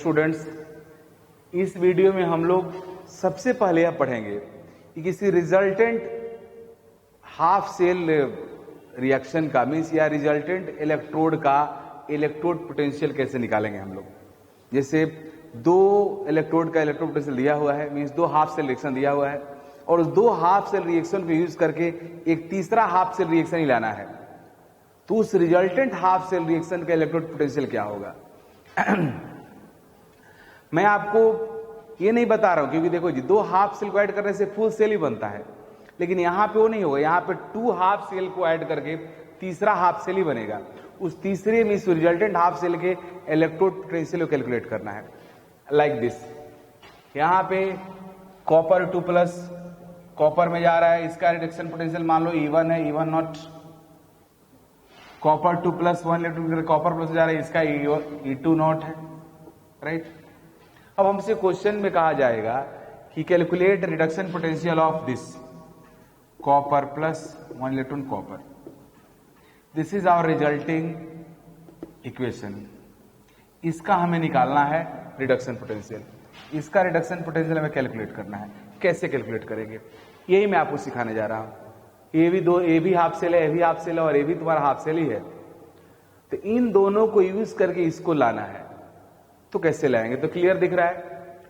Students, इस video में हम लोग सबसे पहले यह पढ़ेंगे कि किसी रिजल्टेंट हाफ सेल रिएक्शन का मीन्स या रिजल्टेंट इलेक्ट्रोड का इलेक्ट्रोड पोटेंशियल कैसे निकालेंगे हम लोग। जैसे दो इलेक्ट्रोड का इलेक्ट्रोड पोटेंशियल दिया हुआ है, मीन्स दो हाफ सेल रिएक्शन दिया हुआ है और उस दो हाफ सेल रिएक्शन को यूज करके एक तीसरा हाफ सेल रिएक्शन ही लाना है, तो उस रिजल्टेंट हाफ सेल रिएक्शन का इलेक्ट्रोड पोटेंशियल क्या होगा। मैं आपको ये नहीं बता रहा हूं क्योंकि देखो जी, दो हाफ सेल को ऐड करने से फुल सेल ही बनता है, लेकिन यहां पे वो नहीं होगा। यहां पे टू हाफ सेल को ऐड करके तीसरा हाफ सेल ही बनेगा। उस तीसरे में रिजल्टेंट हाफ सेल के इलेक्ट्रोड पोटेंशियल को कैलकुलेट करना है लाइक दिस। यहां पे कॉपर 2 प्लस कॉपर में जा रहा है, इसका रिडक्शन पोटेंशियल मान लो E1 है, E1 not. Copper 2 plus 1 electron copper plus जा रहा है, इसका E2 नॉट है, राइट। अब हमसे क्वेश्चन में कहा जाएगा कि calculate reduction potential of this copper plus 1 electron copper. This is our resulting equation. इसका हमें निकालना है रिडक्शन पोटेंशियल। इसका रिडक्शन पोटेंशियल हमें कैलकुलेट करना है। कैसे कैलकुलेट करेंगे यही मैं आपको सिखाने जा रहा हूं। ए भी हाफ सेल है, ए भी हाफ सेल है और ए भी तुम्हारा हाफ सेल ही है, तो इन दोनों को यूज करके इसको लाना है। तो कैसे लाएंगे, तो क्लियर दिख रहा है।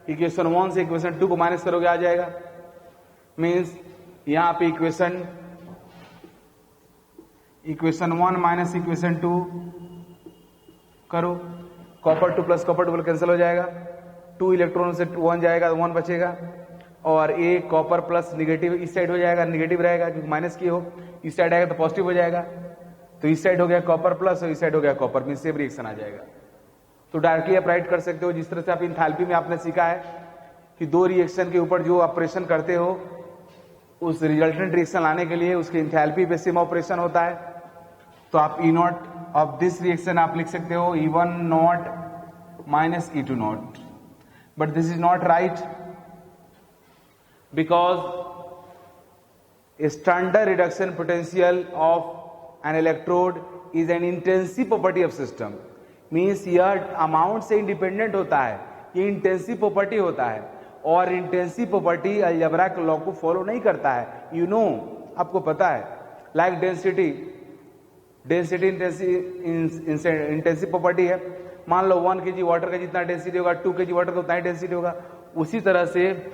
इक्वेशन 1 से इक्वेशन 2 को माइनस करोगे आ जाएगा। मीन्स यहां पे इक्वेशन 1 माइनस इक्वेशन 2 करो, कॉपर 2 प्लस कॉपर 2 कैंसिल हो जाएगा, 2 इलेक्ट्रॉन से 1 जाएगा तो 1 बचेगा, और ए कॉपर प्लस निगेटिव इस साइड हो जाएगा, निगेटिव रहेगा क्योंकि माइनस की हो, इस साइड आएगा तो पॉजिटिव हो जाएगा। तो इस साइड हो गया कॉपर प्लस और इस साइड हो गया कॉपर, मीन सेम रिएक्शन आ जाएगा। तो डायरेक्टली आप राइट कर सकते हो जिस तरह से आप एंथैल्पी में आपने सीखा है कि दो रिएक्शन के ऊपर जो ऑपरेशन करते हो उस रिजल्टेंट रिएक्शन लाने के लिए उसकी एंथैल्पी पे सेम ऑपरेशन होता है। तो आप E not of this reaction आप लिख सकते हो E1 naught minus E2 not, but this is not right because standard reduction potential of an electrode is an intensive property of system, means यह amount से इंडिपेंडेंट होता है, ये intensive property होता है और इंटेंसिव प्रॉपर्टी अलजेब्रा के law को फॉलो नहीं करता है। यू नो, आपको पता है, लाइक डेंसिटी इंटेंसिव प्रॉपर्टी है। मान लो 1 kg वाटर का जितना डेंसिटी होगा 2 kg वाटर का उतना ही डेंसिटी होगा। उसी तरह से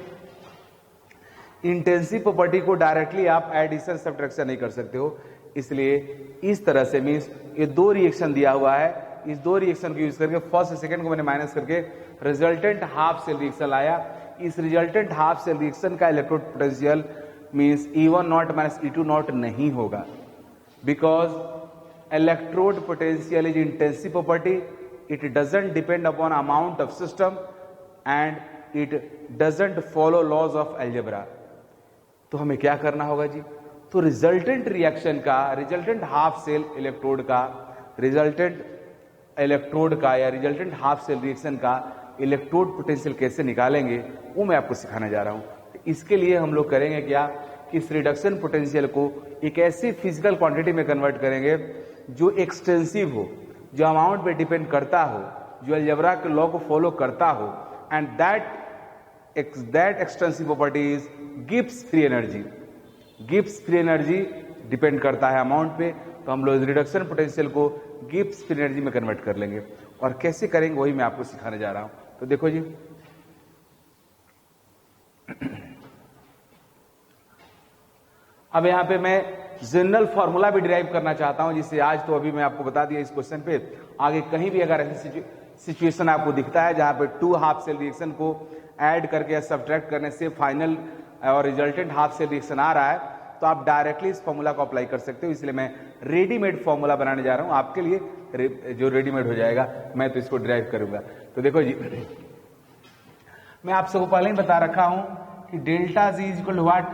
इंटेंसिव प्रॉपर्टी को डायरेक्टली आप एडिशन सब्ट्रैक्शन नहीं कर सकते हो, इसलिए इस तरह से मींस ये दो रिएक्शन दिया हुआ है, इस दो रिएक्शन को यूज करके फर्स्ट और सेकंड को मैंने माइनस करके रिजल्टेंट हाफ सेल रिएक्शन लाया। इस रिजल्टेंट हाफ सेल रिएक्शन का electrode potential means E1 naught minus E2 naught नहीं होगा, because electrode potential is intensive property, it doesn't depend upon amount of system and it doesn't follow laws of algebra. तो हमें क्या करना होगा जी, तो रिजल्टेंट रिएक्शन का, रिजल्टेंट हाफ सेल इलेक्ट्रोड का, रिजल्टेंट इलेक्ट्रोड का या रिजल्टेंट हाफ सेल रिएक्शन का इलेक्ट्रोड पोटेंशियल कैसे निकालेंगे वो मैं आपको सिखाने जा रहा हूं। इसके लिए हम लोग करेंगे क्या कि इस रिडक्शन पोटेंशियल को एक ऐसी फिजिकल क्वांटिटी में कन्वर्ट करेंगे जो एक्सटेंसिव हो, जो अमाउंट पे डिपेंड करता हो, जो अलजेब्रा के लॉ को फॉलो करता हो, and that extensive property is Gibbs free energy. Gibbs free energy depend करता है अमाउंट पे, तो हम लोग रिडक्शन पोटेंशियल को गिब्स फ्री एनर्जी में कन्वर्ट कर लेंगे। और कैसे करेंगे वही मैं आपको सिखाने जा रहा हूं। तो देखो जी, अब यहां पे मैं जनरल फॉर्मूला भी डिराइव करना चाहता हूं, जिससे आज तो अभी मैं आपको बता दिया इस क्वेश्चन पे, आगे कहीं भी अगर ऐसी सिचुएशन आपको दिखता है जहां पे 2 हाफ सेल रिएक्शन को ऐड करके या सब्ट्रैक्ट करने से फाइनल और रिजल्टेंट हाफ सेल रिएक्शन आ रहा है, तो आप डायरेक्टली इस फॉर्मूला को अप्लाई कर सकते हो। इसलिए मैं रेडीमेड फॉर्मूला बनाने जा रहा हूं आपके लिए, जो रेडीमेड हो जाएगा, मैं तो इसको डिराइव करूंगा। तो देखो जी, मैं आप सबको पहले ही बता रखा हूं कि delta G is equal to what,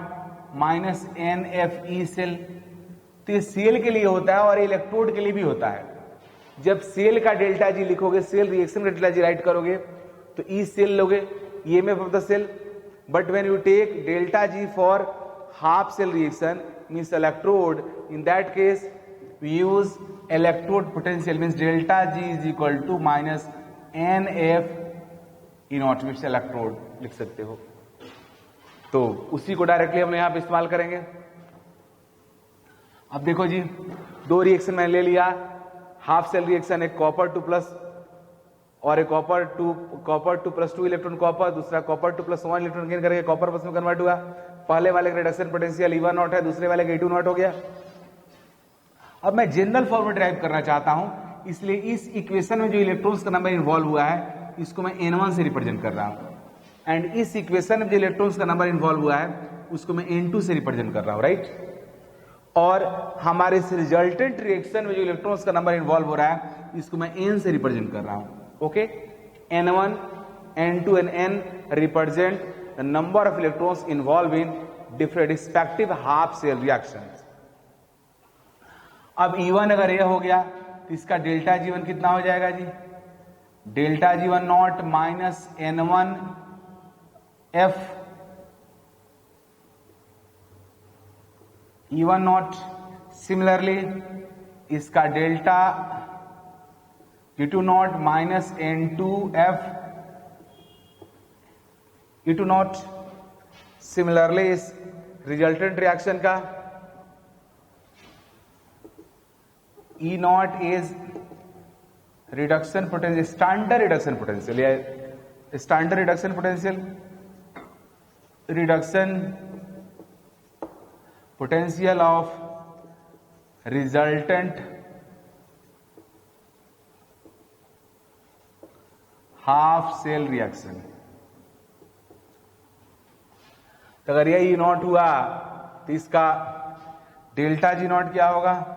minus NFE cell. तो ये सेल के लिए होता है और इलेक्ट्रोड के लिए भी होता है। जब सेल का डेल्टा जी लिखोगे, सेल रिएक्शन का डेल्टा जी राइट करोगे, तो ई सेल लोगे, EMF of the cell. But when you take delta G for half cell reaction means electrode, in that case we use electrode potential, means delta G is equal to minus NF E not means electrode लिख सकते हो। तो उसी को directly हम यहां पे इस्तेमाल करेंगे। अब देखो जी, दो रिएक्शन मैंने ले लिया, हाफ सेल रिएक्शन, एक कॉपर 2 प्लस और एक कॉपर 2 प्लस 2 इलेक्ट्रॉन कॉपर, दूसरा कॉपर 2 प्लस 1 इलेक्ट्रॉन गेन करके कॉपर प्लस में कन्वर्ट हुआ। पहले वाले का रिडक्शन पोटेंशियल E1 नॉट है, दूसरे वाले का E2 नॉट हो गया। अब मैं जनरल फॉर्म में ड्राइव करना चाहता हूं, इसलिए इस इक्वेशन में जो इलेक्ट्रॉन्स का नंबर इन्वॉल्व हुआ है इसको मैं N1 से रिप्रेजेंट कर रहा हूं, एंड इस इक्वेशन में जो इलेक्ट्रॉन्स का नंबर इन्वॉल्व हुआ है उसको मैं N2 से रिप्रेजेंट कर रहा हूं, राइट। और हमारे इस रिजल्टेंट रिएक्शन में जो इलेक्ट्रॉन्स का नंबर इन्वॉल्व हो रहा है इसको मैं N से रिप्रेजेंट कर रहा हूं, okay. N1, N2 and N represent the number of electrons involved in different respective half cell reactions. अब E1 अगर यह हो गया तो इसका डेल्टा G1 कितना हो जाएगा जी? Delta G1 nought minus N1 F E1 nought. Similarly इसका delta G2 nought minus N2 F E2 nought. Similarly इस रिजल्टेंट रिएक्शन का E not is reduction potential, standard reduction potential या standard reduction potential, reduction potential of resultant half cell reaction. तो अगर यह E not हुआ तो इसका delta G not क्या होगा?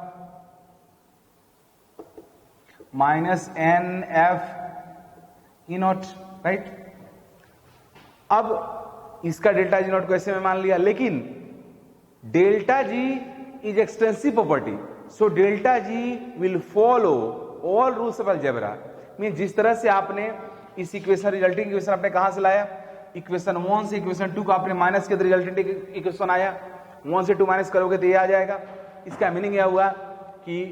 Minus NF E naught, right. अब इसका डेल्टा G नॉट को ऐसे में मान लिया, लेकिन delta G is extensive property, so delta G will follow all rules of algebra. Mean जिस तरह से आपने इस इक्वेशन रिजल्टिंग इक्वेशन आपने कहां से लाया, इक्वेशन 1 से इक्वेशन 2 को आपने माइनस किया तो रिजल्टेंट इक्वेशन आया, 1 से 2 माइनस करोगे तो ये आ जाएगा। इसका मीनिंग यह हुआ कि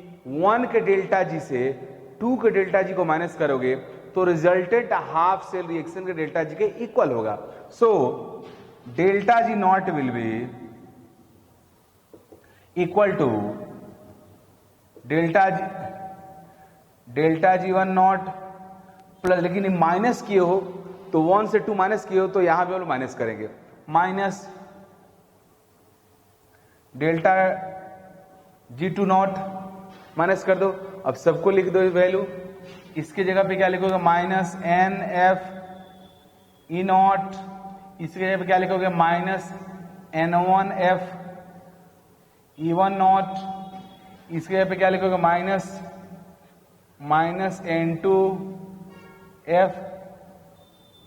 1 के डेल्टा G से 2 के डेल्टा G को माइनस करोगे तो रिजल्टेंट हाफ सेल रिएक्शन के डेल्टा G के इक्वल होगा। So delta G naught will be equal to delta G1 naught plus, लेकिन माइनस किए हो तो 1 से 2 माइनस किए हो तो यहां भी हम लोग माइनस करेंगे, minus delta G2 nought minus कर दो। अब सबको लिख दो वैल्यू, इसके जगह पे क्या लिखोगे? माइनस NF E नॉट, इसकी जगह पे क्या लिखोगे? माइनस N1F E1 नॉट, इसके जगह पे क्या लिखोगे? Minus N2F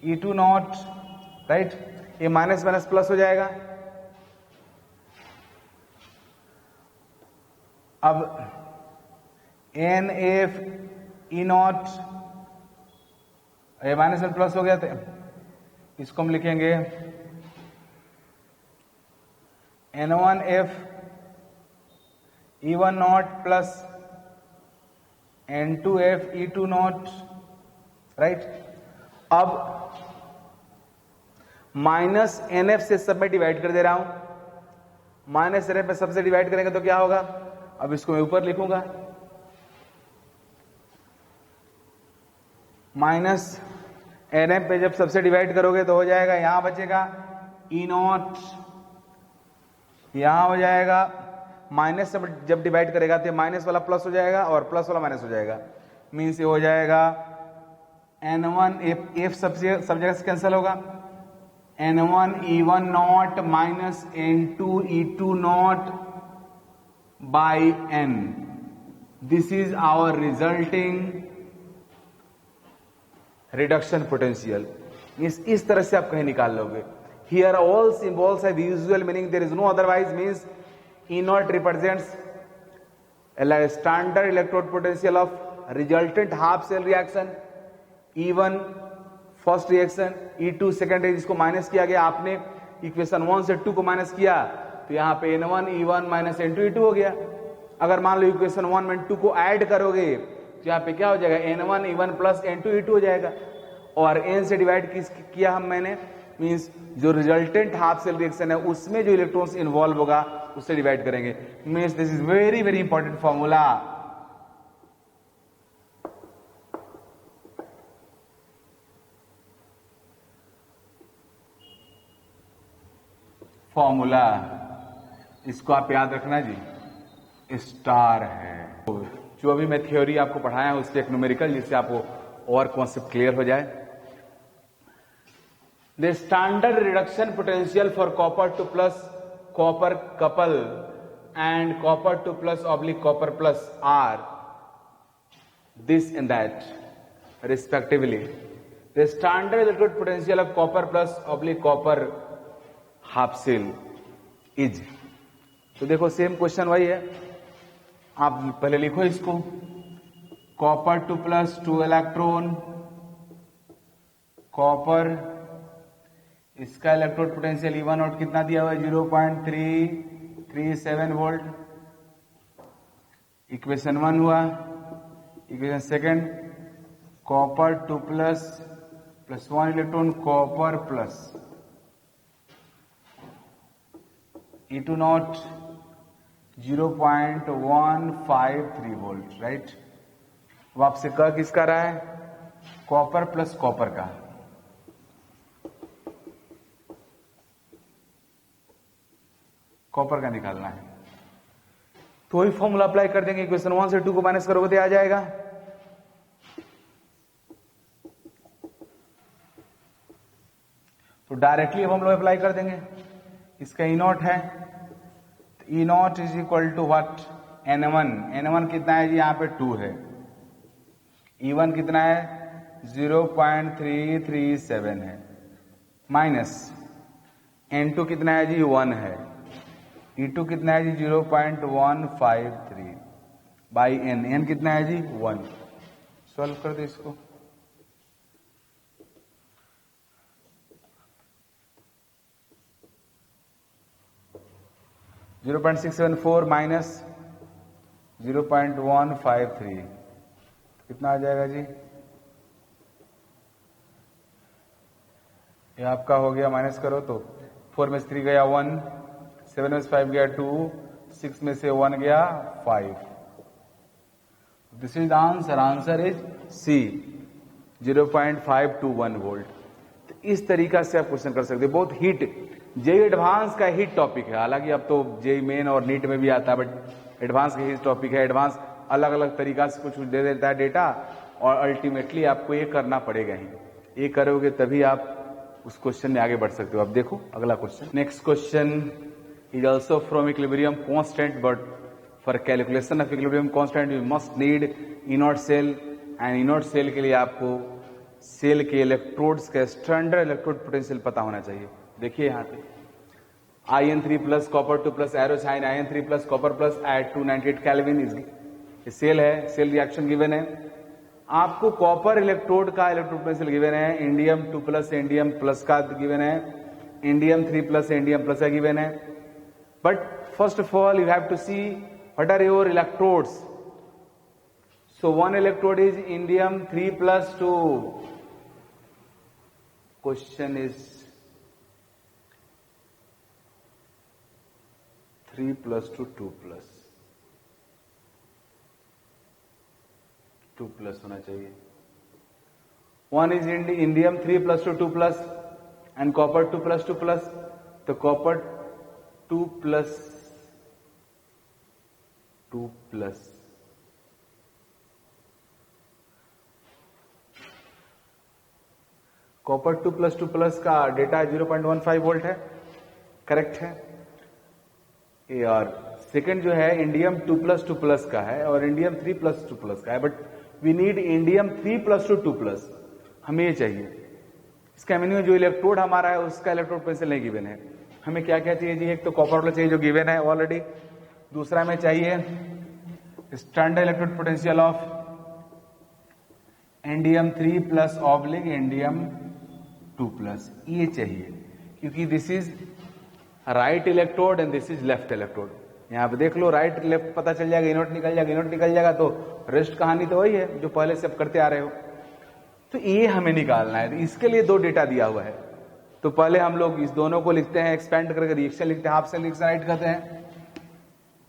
E2 not, right. ये माइनस माइनस प्लस हो जाएगा। अब NF E नॉट, ये माइनस में प्लस हो गया, तो इसको हम लिखेंगे N1F E1 not plus N2F E2 not, right. अब माइनस NF से सब में डिवाइड कर दे रहा हूं, माइनस NF में सबसे डिवाइड करेंगे तो क्या होगा? अब इसको मैं ऊपर लिखूंगा, माइनस NF पे जब सबसे डिवाइड करोगे तो हो जाएगा, यहां बचेगा E नॉट, यहां हो जाएगा माइनस से जब डिवाइड करेगा तो माइनस वाला प्लस हो जाएगा और प्लस वाला माइनस हो जाएगा, मीन्स ये हो जाएगा N1 F सब जगह से कैंसिल होगा, N1 E1 naught minus N2 E2 naught by N। This is our resulting reduction potential. इस तरह से आप कहीं निकाल लोगे। Here all symbols have usual meaning, there is no otherwise, means E naught represents a standard electrode potential of resultant half cell reaction, E1 first reaction, E2 second है जिसको minus किया गया, आपने इक्वेशन 1 से 2 को माइनस किया तो यहां पे N1 E1 minus N2 E2 हो गया। अगर मान लो इक्वेशन 1 में 2 को ऐड करोगे तो यहां पे क्या हो जाएगा? N1 E1 plus N2 E2 हो जाएगा। और n से डिवाइड किया हम मैंने, मींस जो रिजल्टेंट हाफ सेल रिएक्शन है उसमें जो इलेक्ट्रॉन्स इन्वॉल्व होगा उससे डिवाइड करेंगे। Means this is very very important formula. Formula इसको आप याद रखना जी, स्टार है। जो अभी मैं थ्योरी आपको पढ़ाया है उससे एक न्यूमेरिकल, जिससे आपको और कॉन्सेप्ट क्लियर हो जाए। The standard reduction potential for copper two plus copper couple and copper two plus oblique copper plus are this and that respectively. The standard electrode potential of copper plus oblique copper half cell is. तो देखो same question वही है, आप पहले लिखो इसको, copper two plus 2 electron copper, इसका electrode potential E1 और कितना दिया हुआ है 0.337 वोल्ट। इक्वेशन 1 हुआ। Equation second, copper 2 plus 1 electron copper plus E2 not 0.153 volt, right. अब आपसे कह किसका रहा है, कॉपर प्लस कॉपर का। कॉपर का निकालना है, तो वही फॉर्मूला अप्लाई कर देंगे। इक्वेशन 1 से 2 को माइनस करोगे तो आ जाएगा। तो डायरेक्टली हम लोग अप्लाई कर देंगे। इसका E नॉट है, E not is equal to what, N1। N1 कितना है जी, यहां पे 2 है। E1 कितना है 0.337 है, माइनस N2 कितना है जी 1 है, E2 कितना है जी 0.153 बाई N, N कितना है जी 1। सॉल्व कर दो इसको। (0.674 माइनस 0.153 कितना आ जाएगा जी, ये आपका हो गया, माइनस करो तो 4 में से 3 गया 1, 7 में से 5 गया 2, 6 में से 1 गया 5। This is the answer. Answer is C 0.521 volt. तो इस तरीका से आप क्वेश्चन कर सकते हैं। बहुत हिट, जेई एडवांस का हिट टॉपिक है। हालांकि अब तो जेई मेन और नीट में भी आता है, बट एडवांस का हिट टॉपिक है। एडवांस अलग अलग तरीका से कुछ दे देता है डेटा, और अल्टीमेटली आपको ये करना पड़ेगा ही। ये करोगे तभी आप उस क्वेश्चन में आगे बढ़ सकते हो। अब देखो अगला question. Next question is also from equilibrium constant, but for calculation of equilibrium constant you must need E0 cell, and E0 cell के लिए आपको सेल के इलेक्ट्रोड्स का स्टैंडर्ड इलेक्ट्रोड पोटेंशियल पता होना चाहिए। देखिए यहाँ पे In3 plus copper 2 plus arrow sign In3 plus copper plus at 298 kelvin is cell है। सेल रिएक्शन गिवन है। आपको कॉपर इलेक्ट्रोड का इलेक्ट्रोड पोटेंशियल गिवन है, इंडियम 2 प्लस इंडियम प्लस का गिवन है, इंडियम 3 प्लस इंडियम प्लस का given है। But first of all, you have to see what are your electrodes. So one electrode is indium 3 plus 2. Question is 3 plus 2, 2 plus. 2 plus होना चाहिए। One is indium 3 plus 2, 2 plus, and copper 2 plus 2 plus. तो copper 2 plus 2 plus copper 2 plus 2 plus का data 0.15 volt है, correct है ये। और second जो है इंडियम 2 plus 2 plus का है और इंडियम 3 plus 2 plus का है, but we need indium 3 plus 2 plus, हमें ये चाहिए। इसका एमिनो जो इलेक्ट्रोड हमारा है उसका इलेक्ट्रोड पोटेंशियल नहीं गिवन है। हमें क्या क्या चाहिए जी, एक तो कॉपर वाला चाहिए जो गिवन है ऑलरेडी, दूसरा में चाहिए standard electrode potential of indium 3 plus oblique indium 2 plus, ये चाहिए, क्योंकि this is right electrode and this is left electrode. यहां पे देख लो, राइट लेफ्ट पता चल जाएगा, इनोट निकल जाएगा, इनोट निकल जाएगा, तो रेस्ट कहानी तो वही है जो पहले से आप करते आ रहे हो। तो ये हमें निकालना है। तो इसके लिए दो डेटा दिया हुआ है। तो पहले हम लोग इस दोनों को लिखते हैं, एक्सपेंड करके रिएक्शन लिखते हैं, हाफ सेल रिएक्शन राइट करते हैं।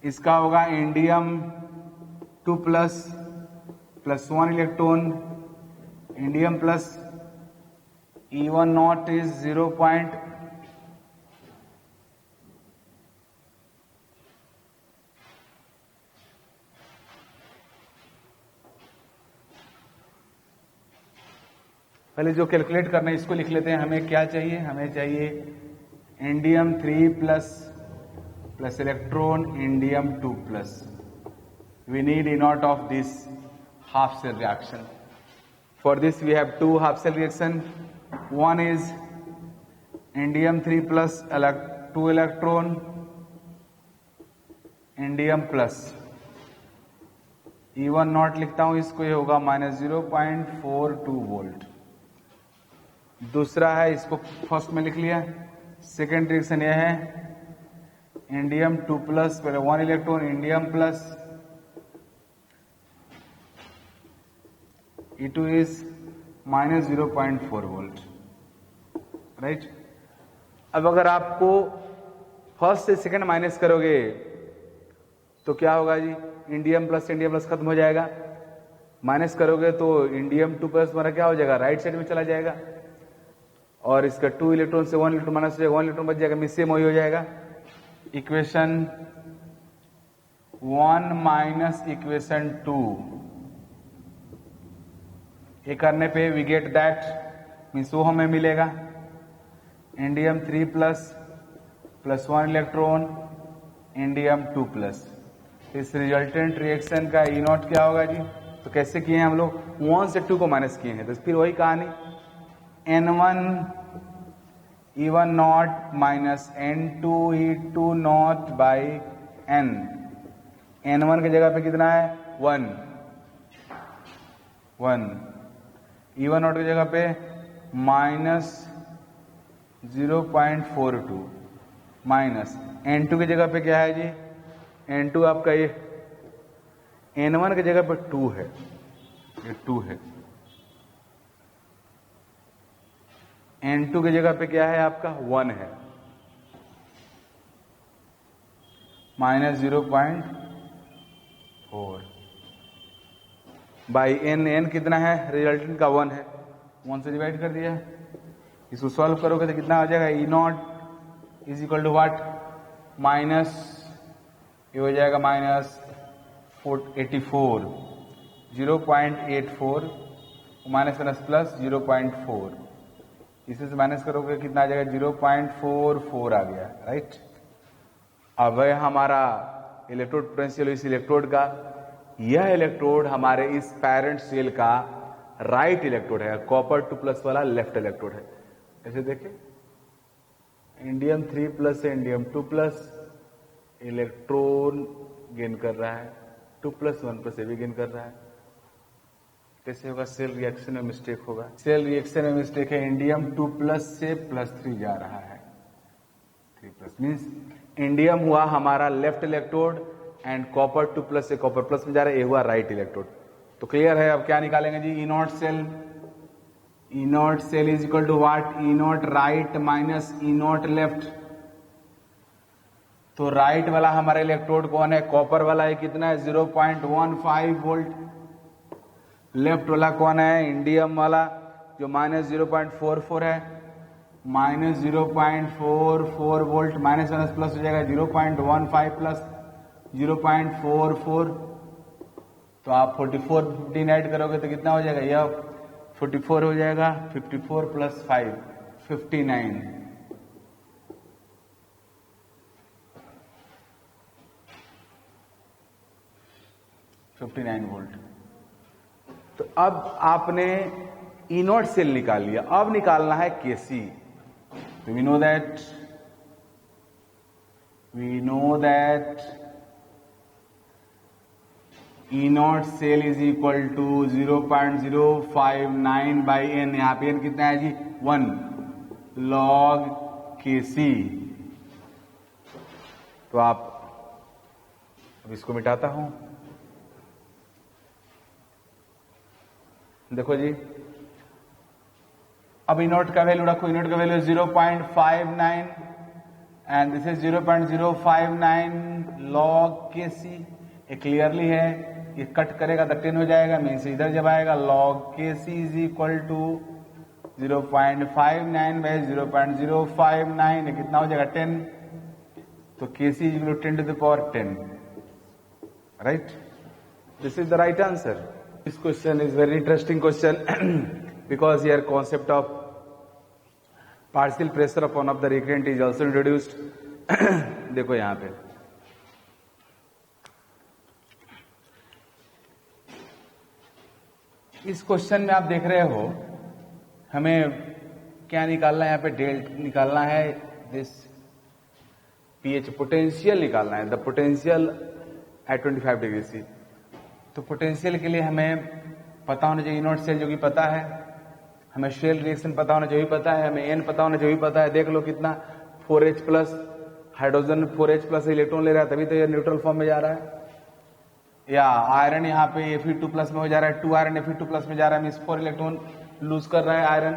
इसका होगा indium 2 plus 1 electron, indium plus E1 not is 0. पहले जो कैलकुलेट करना है इसको लिख लेते हैं। हमें क्या चाहिए, हमें चाहिए indium 3 plus electron indium 2 plus. We need E naught of this half cell reaction. For this we have two half cell reaction. One is indium 3 plus 2 electron indium plus E1 not लिखता हूं इसको, ये होगा -0.42 volt. दूसरा है, इसको first में लिख लिया। सेकेंड रिएक्शन यह है इंडियम 2 प्लस, पहले 1 electron indium plus, E2 is -0.4 volt, right. अब अगर आपको फर्स्ट से सेकेंड माइनस करोगे तो क्या होगा जी, इंडियम प्लस खत्म हो जाएगा। माइनस करोगे तो इंडियम 2 प्लस हमारा क्या हो जाएगा, राइट साइड में चला जाएगा, और इसका 2 इलेक्ट्रॉन से 1 इलेक्ट्रॉन माइनस हो जाएगा, 1 इलेक्ट्रॉन बच जाएगा, सेम वही हो जाएगा। इक्वेशन 1 माइनस इक्वेशन 2, ये करने पे वी गेट दैट, मीन्स वो हमें मिलेगा indium 3 plus 1 electron indium 2 plus. इस रिजल्टेंट रिएक्शन का E नॉट क्या होगा जी। तो कैसे किए हैं हम लोग, 1 से 2 को माइनस किए हैं, तो फिर वही कहानी N1 E1 naught minus N2 E2 naught by N। N1 की जगह पे कितना है 1 E1 नॉट की जगह पे -0.42 माइनस N2 की जगह पे क्या है जी, N2 आपका ये N1 की जगह पे 2 है, ये 2 है। N2 की जगह पे क्या है आपका 1 है, -0.4 बाई N कितना है, रिजल्टेंट का 1 है, 1 से डिवाइड कर दिया। इसको सॉल्व करोगे तो कितना हो जाएगा, E not is equal to what, minus ये हो जाएगा -84, 0.84 माइनस प्लस 0.4, इसे से माइनस करोगे कितना आ जाएगा, 0.44 आ गया, राइट। अब है हमारा इलेक्ट्रोड पोटेंशियल इस इलेक्ट्रोड का, यह इलेक्ट्रोड हमारे इस पैरेंट सेल का राइट इलेक्ट्रोड है, कॉपर 2 प्लस वाला लेफ्ट इलेक्ट्रोड है। ऐसे देखिए इंडियम 3 प्लस से इंडियम 2 प्लस, इलेक्ट्रॉन गेन कर रहा है, 2 प्लस 1 प्लस ये भी गेन कर रहा है। कैसे होगा, सेल रिएक्शन में मिस्टेक होगा, सेल रिएक्शन में मिस्टेक है, इंडियम 2 प्लस से +3 जा रहा है, 3 प्लस मीन्स इंडियम हुआ हमारा left electrode and copper 2 plus से कॉपर प्लस में जा रहा है, ये हुआ राइट इलेक्ट्रोड। तो क्लियर है। अब क्या निकालेंगे जी, E naught cell is equal to what, E naught right minus E naught left. तो राइट वाला हमारा इलेक्ट्रोड कौन है, कॉपर वाला है, कितना है 0.15 वोल्ट। लेफ्ट वाला कौन है, इंडियम वाला, जो -0.44 है, -0.44 वोल्ट, माइनस माइनस प्लस हो जाएगा 0.15 प्लस 0.44। तो आप 44 15 ऐड करोगे तो कितना हो जाएगा, यह 44 हो जाएगा, 54 प्लस 5 59, 59 वोल्ट। तो अब आपने E नॉट सेल निकाल लिया, अब निकालना है Kc। तो we know that E naught cell is equal to 0.059 by N। यहां पे N कितना है जी, 1 log Kc। तो आप अब इसको मिटाता हूं, देखो जी अब E0 का वैल्यू रखो, E0 का value 0.59 and this is 0.059 log Kc। ये क्लियरली है, ये कट करेगा तो 10 हो जाएगा, मीन्स इधर जब आएगा log Kc is equal to 0.59 by 0.059, ये कितना हो जाएगा 10, तो Kc is equal to 10 to the power 10, right. This is the right answer. This question is very interesting question because here concept of partial pressure upon of the reactant is also introduced। देखो यहां पे इस question में आप देख रहे हो, हमें क्या निकालना है, यहाँ पे डेल्ट निकालना है, दिस पीएच पोटेंशियल निकालना है, the potential at 25 degree C. तो पोटेंशियल के लिए हमें पता होना चाहिए E0 सेल जो कि पता है, हमें शेल रिएक्शन पता होना चाहिए, पता है हमें एन पता होना चाहिए, पता है। देख लो कितना 4H plus hydrogen 4H plus electron ले रहा है, तभी तो ये न्यूट्रल फॉर्म में जा रहा है। या आयरन यहाँ पे Fe2 प्लस में हो जा रहा है, 2 आयरन Fe2 प्लस में जा रहा है, मीन्स 4 इलेक्ट्रॉन लूज कर रहा है आयरन।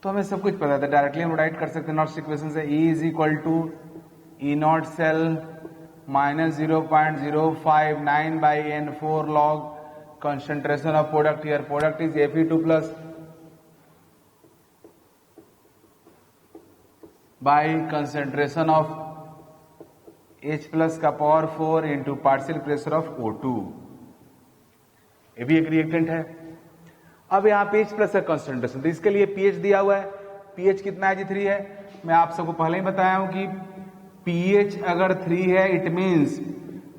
तो हमें सब कुछ पता है, डायरेक्टली हम राइट कर सकते हैं नॉट्स इक्वेशन से। E is equal to E0 cell minus 0.059 by N4 log concentration of product, here product is Fe2 plus by concentration of H plus का power 4 into partial pressure of O2। ये भी एक reactant है। अब यहाँ पे H plus का concentration, तो इसके लिए pH दिया हुआ है, pH कितना है जी 3 है। मैं आप सबको पहले ही बताया हूं कि pH अगर 3 है it means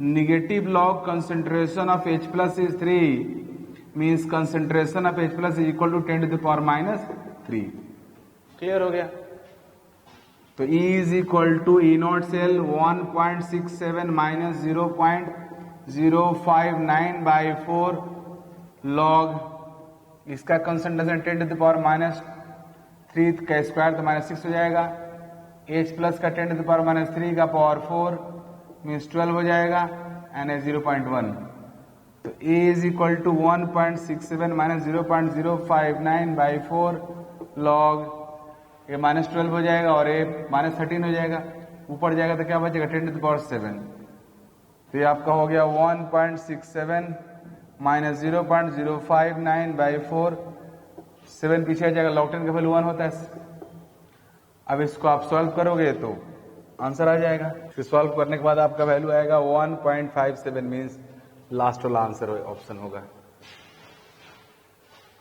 negative log concentration of H plus is 3, means concentration of H plus is equal to 10 to the power -3। Clear हो गया। तो E is equal to E0 cell 1.67 minus 0.059 by 4 log, इसका concentration 10 to the power -3 का square तो -6 हो जाएगा, H plus का 10 to the power -3 का पावर 4 मीन्स 12 हो जाएगा, एन 0.1। तो A is equal to 1.67 minus 0.059 by 4 log, ये -12 हो जाएगा और ये -13 हो जाएगा, ऊपर जाएगा तो क्या बचेगा 10 to the power 7। तो ये आपका हो गया 1.67 माइनस 0.059 बाई 4, 7 पीछे आ जाएगा, log 10 का वैल्यू 1 होता है। अब इसको आप सॉल्व करोगे तो आंसर आ जाएगा। इसको सॉल्व करने के बाद आपका वैल्यू आएगा 1.57, मीन्स लास्ट वाला आंसर ऑप्शन होगा।